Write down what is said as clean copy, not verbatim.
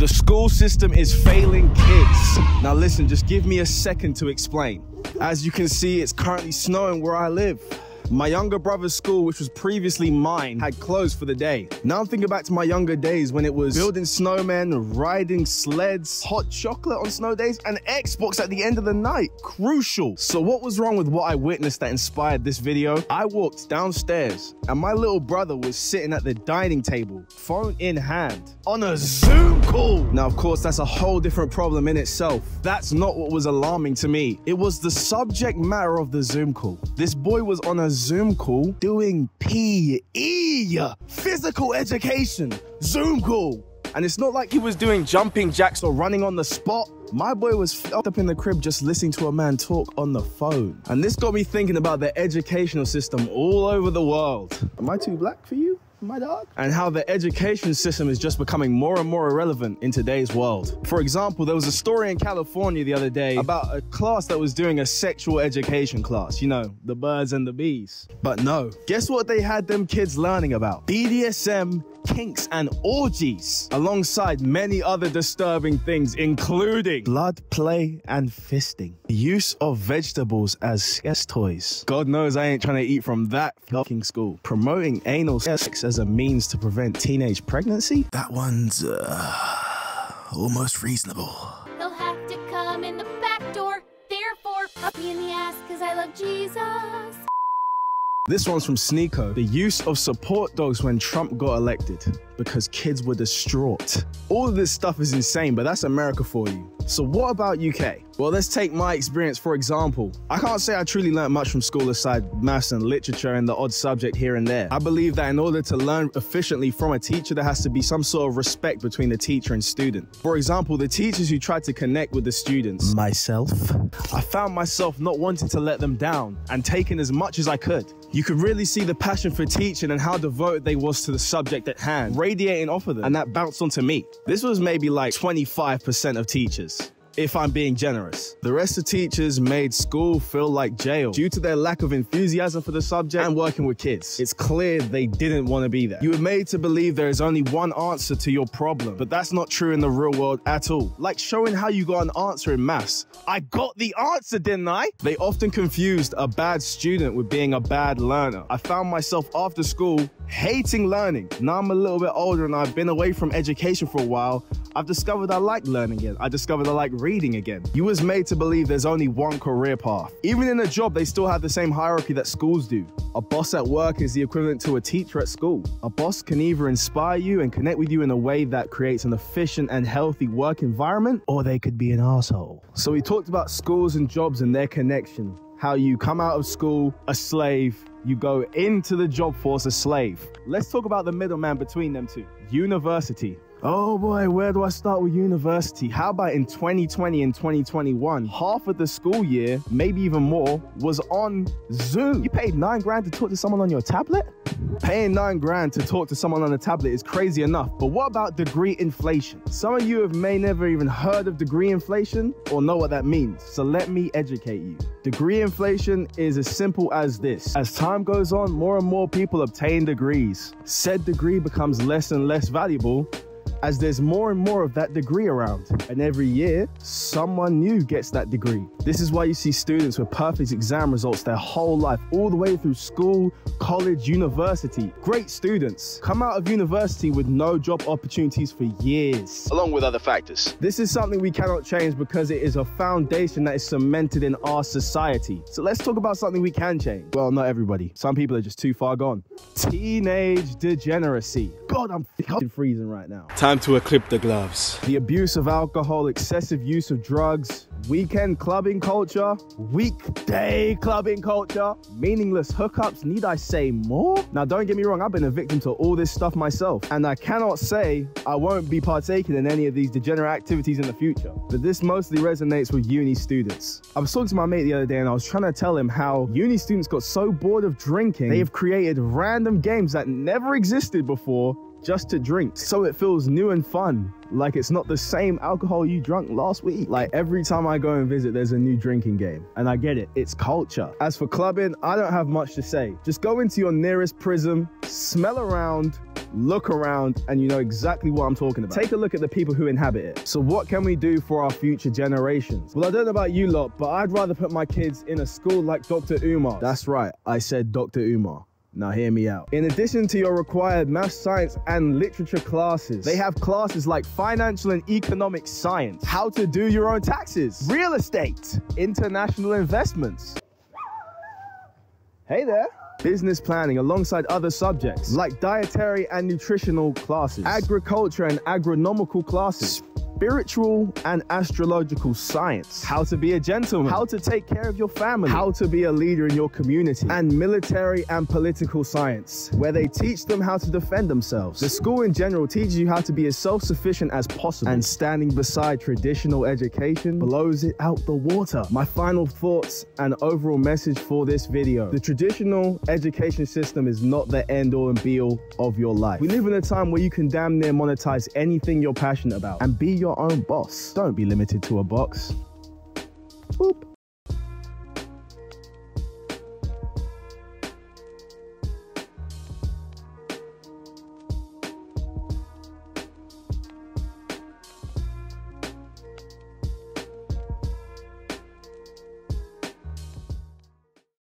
The school system is failing kids. Now listen, just give me a second to explain. As you can see, it's currently snowing where I live. My younger brother's school, which was previously mine, had closed for the day. Now I'm thinking back to my younger days when it was building snowmen, riding sleds, hot chocolate on snow days, and Xbox at the end of the night. Crucial. So what was wrong with what I witnessed that inspired this video? I walked downstairs and my little brother was sitting at the dining table, phone in hand, on a Zoom call. Now, of course, that's a whole different problem in itself. That's not what was alarming to me. It was the subject matter of the Zoom call. This boy was on a Zoom call doing PE, physical education, Zoom call. And it's not like he was doing jumping jacks or running on the spot. My boy was up in the crib just listening to a man talk on the phone. And this got me thinking about the educational system all over the world. Am I too black for you, my dog? And how the education system is just becoming more and more irrelevant in today's world. For example, there was a story in California the other day about a class that was doing a sexual education class. You know, the birds and the bees. But no, guess what they had them kids learning about? BDSM, kinks and orgies, alongside many other disturbing things, including blood play and fisting, the use of vegetables as sex toys. God knows I ain't trying to eat from that fucking school. Promoting anal sex as a means to prevent teenage pregnancy? That one's almost reasonable. He'll have to come in the back door, therefore up me in the ass cause I love Jesus. This one's from Sneako. The use of support dogs when Trump got elected because kids were distraught. All of this stuff is insane, but that's America for you. So what about UK? Well, let's take my experience for example. I can't say I truly learned much from school aside maths and literature and the odd subject here and there. I believe that in order to learn efficiently from a teacher, there has to be some sort of respect between the teacher and student. For example, the teachers who tried to connect with the students. Myself. I found myself not wanting to let them down and taking as much as I could. You could really see the passion for teaching and how devoted they was to the subject at hand, radiating off of them, and that bounced onto me. This was maybe like 25% of teachers, if I'm being generous. The rest of teachers made school feel like jail due to their lack of enthusiasm for the subject and working with kids. It's clear they didn't want to be there. You were made to believe there is only one answer to your problem, but that's not true in the real world at all. Like showing how you got an answer in maths. I got the answer, didn't I? They often confused a bad student with being a bad learner. I found myself after school hating learning. Now I'm a little bit older and I've been away from education for a while. I've discovered I like learning again. I discovered I like reading again. You was made to believe there's only one career path. Even in a job, they still have the same hierarchy that schools do. A boss at work is the equivalent to a teacher at school. A boss can either inspire you and connect with you in a way that creates an efficient and healthy work environment, or they could be an asshole. So we talked about schools and jobs and their connection. How you come out of school a slave, you go into the job force a slave. Let's talk about the middleman between them two. University. Oh boy, where do I start with university? How about in 2020 and 2021, half of the school year, maybe even more, was on Zoom. You paid $9 grand to talk to someone on your tablet? Paying $9 grand to talk to someone on a tablet is crazy enough, but what about degree inflation? Some of you may never even heard of degree inflation or know what that means, so let me educate you. Degree inflation is as simple as this. As time goes on, more and more people obtain degrees. Said degree becomes less and less valuable as there's more and more of that degree around. And every year, someone new gets that degree. This is why you see students with perfect exam results their whole life, all the way through school, college, university. Great students come out of university with no job opportunities for years, along with other factors. This is something we cannot change because it is a foundation that is cemented in our society. So let's talk about something we can change. Well, not everybody. Some people are just too far gone. Teenage degeneracy. God, I'm freezing right now. Time to equip the gloves. The abuse of alcohol, excessive use of drugs, weekend clubbing culture, weekday clubbing culture, meaningless hookups, need I say more? Now don't get me wrong, I've been a victim to all this stuff myself, and I cannot say I won't be partaking in any of these degenerate activities in the future, but this mostly resonates with uni students. I was talking to my mate the other day and I was trying to tell him how uni students got so bored of drinking, they have created random games that never existed before just to drink, so it feels new and fun, like it's not the same alcohol you drunk last week. Like every time I go and visit, there's a new drinking game, and I get it, it's culture. As for clubbing, I don't have much to say. Just go into your nearest Prism, smell around, look around, and you know exactly what I'm talking about. Take a look at the people who inhabit it. So what can we do for our future generations? Well, I don't know about you lot, but I'd rather put my kids in a school like Dr. Umar. That's right, I said Dr. Umar. Now hear me out. In addition to your required math, science, and literature classes, they have classes like financial and economic science, how to do your own taxes, real estate, international investments. Hey there. Business planning alongside other subjects like dietary and nutritional classes, agriculture and agronomical classes, spiritual and astrological science, how to be a gentleman, how to take care of your family, how to be a leader in your community, and military and political science, where they teach them how to defend themselves. The school in general teaches you how to be as self-sufficient as possible, and standing beside traditional education blows it out the water. My final thoughts and overall message for this video: the traditional education system is not the end-all and be-all of your life. We live in a time where you can damn near monetize anything you're passionate about and be your own boss. Don't be limited to a box. Boop.